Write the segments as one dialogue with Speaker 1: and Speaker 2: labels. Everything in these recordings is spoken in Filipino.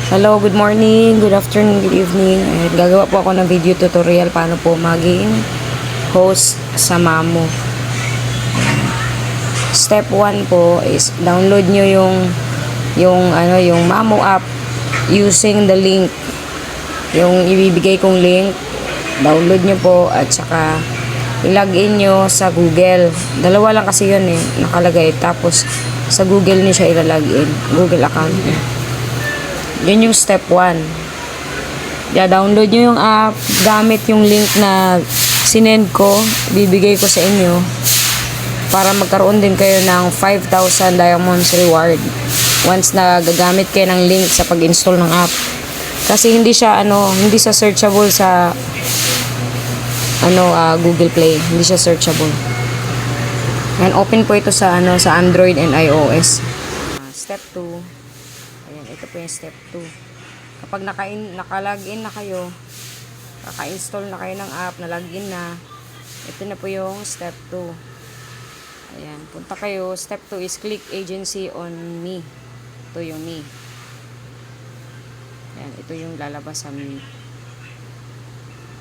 Speaker 1: Hello, good morning, good afternoon, good evening. Ayan, gagawa po ako ng video tutorial paano po maging host sa Mamo. Step 1 po is download nyo yung Mamo app using the link. Yung ibibigay kong link, download nyo po at saka i-login nyo sa Google. Dalawa lang kasi yun nakalagay. Tapos sa Google nyo siya ilalagin, Google account nyo. Yun yung step 1. Download nyo yung app gamit yung link na sinend ko, bibigay ko sa inyo para magkaroon din kayo ng 5,000 diamonds reward once na gagamit kayo ng link sa pag-install ng app. Kasi hindi siya searchable sa Google Play. Hindi siya searchable. And open po ito sa Android and iOS. Step 2. Ayan, ito po yung step 2. Kapag naka-login na kayo, naka-install na kayo ng app, na-login na, ito na po yung step 2. Ayan, punta kayo. Step 2 is click agency on me. Ito yung me. Ayan, ito yung lalabas sa me.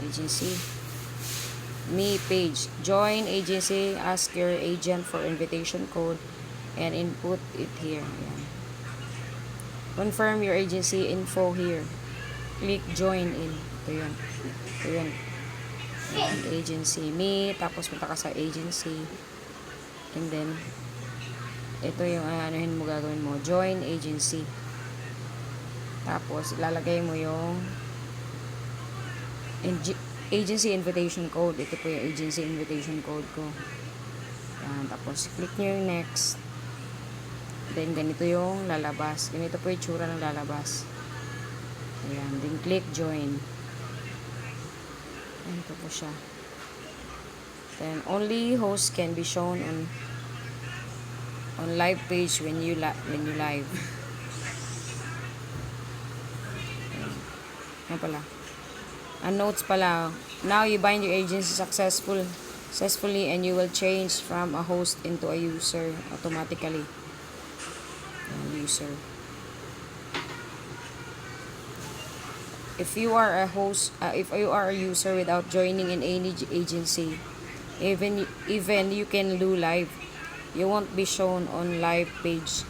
Speaker 1: Agency. Me page. Join agency. Ask your agent for invitation code and input it here. Ayan. Confirm your agency info here. Click join in. Ito yun. Ito yun. Ayan, agency. Me. Tapos punta ka sa agency. And then, ito yung anuhin mo, gagawin mo. Join agency. Tapos, ilalagay mo yung agency invitation code. Ito po yung agency invitation code ko. Yan. Tapos, click nyo yung next. Then, ganito yung lalabas. Ganito po yung tsura ng lalabas. Ayan. Then, click join. Ayan, ito po siya. Then, only host can be shown on live page when you live. Ayan pala. And notes pala. Now you bind your agency successfully and you will change from a host into a user automatically. User. If you are a host, if you are a user without joining in any agency, even you can do live, you won't be shown on live page.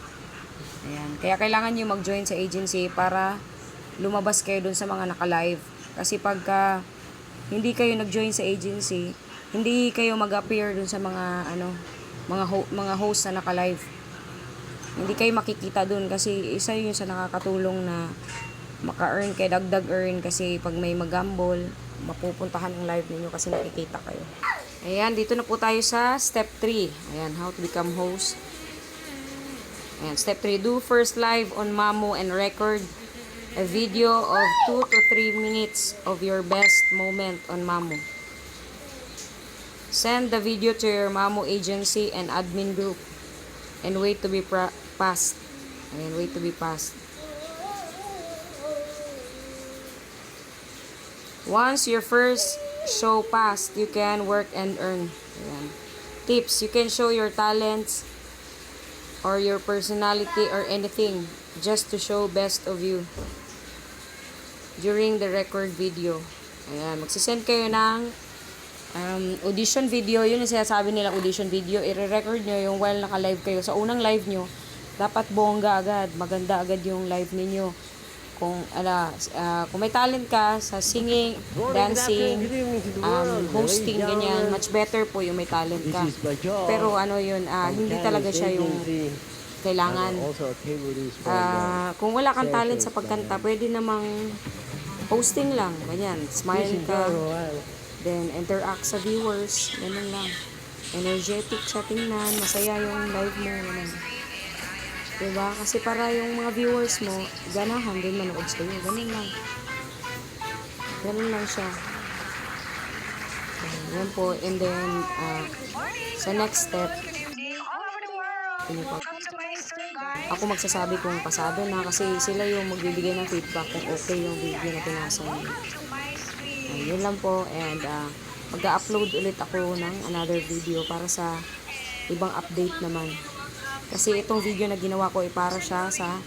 Speaker 1: Ayan. Kaya kailangan nyo mag-join sa agency para lumabas kayo dun sa mga naka-live. Kasi pagka hindi kayo nag-join sa agency, hindi kayo mag-appear dun sa mga host na naka-live. Hindi kayo makikita dun kasi isa yun sa nakakatulong na maka-earn kayo, dagdag earn, kasi pag may mag-gamble, mapupuntahan ang live ninyo kasi nakikita kayo. Ayan, dito na po tayo sa step 3. Ayan, how to become host. Ayan, step 3. Do first live on Mamo and record a video of 2 to 3 minutes of your best moment on Mamo. Send the video to your Mamo agency and admin group and wait to be passed. Ayan, wait to be passed. Once your first show passed, you can work and earn. Ayan. Tips, you can show your talents or your personality or anything just to show best of you during the record video. Ayan, magsisend kayo ng audition video. Yun yung sinasabi nila, audition video. I-record nyo yung while naka-live kayo. Sa unang live nyo, dapat bongga agad, maganda agad yung live ninyo. Kung may talent ka sa singing, dancing, hosting, ganyan, much better po yung may talent ka. Pero hindi talaga siya yung kailangan. Kung wala kang talent sa pagkanta, pwede namang hosting lang, ganyan, smile ka, then interact sa viewers, ganun lang. Energetic sa tingnan, masaya yung live mo, ganun. Diba? Kasi para yung mga viewers mo, ganahan din manood sa'yo. Ganun lang. Ganun lang siya. Yan po. And then, sa next step, ako magsasabi kung pasado na kasi sila yung magbibigay ng feedback kung okay yung video na pinasa nyo. Yun lang po. And, mag-upload ulit ako ng another video para sa ibang update naman. Kasi itong video na ginawa ko ay para siya sa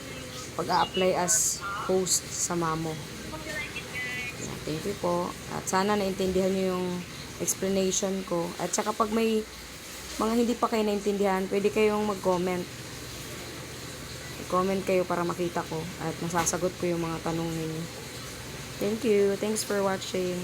Speaker 1: pag-a-apply as host sa Mamo. Thank you po. At sana naintindihan nyo yung explanation ko. At saka pag may mga hindi pa kayo naintindihan, pwede kayong mag-comment. Comment kayo para makita ko at nasasagot ko yung mga tanong ninyo. Thank you. Thanks for watching.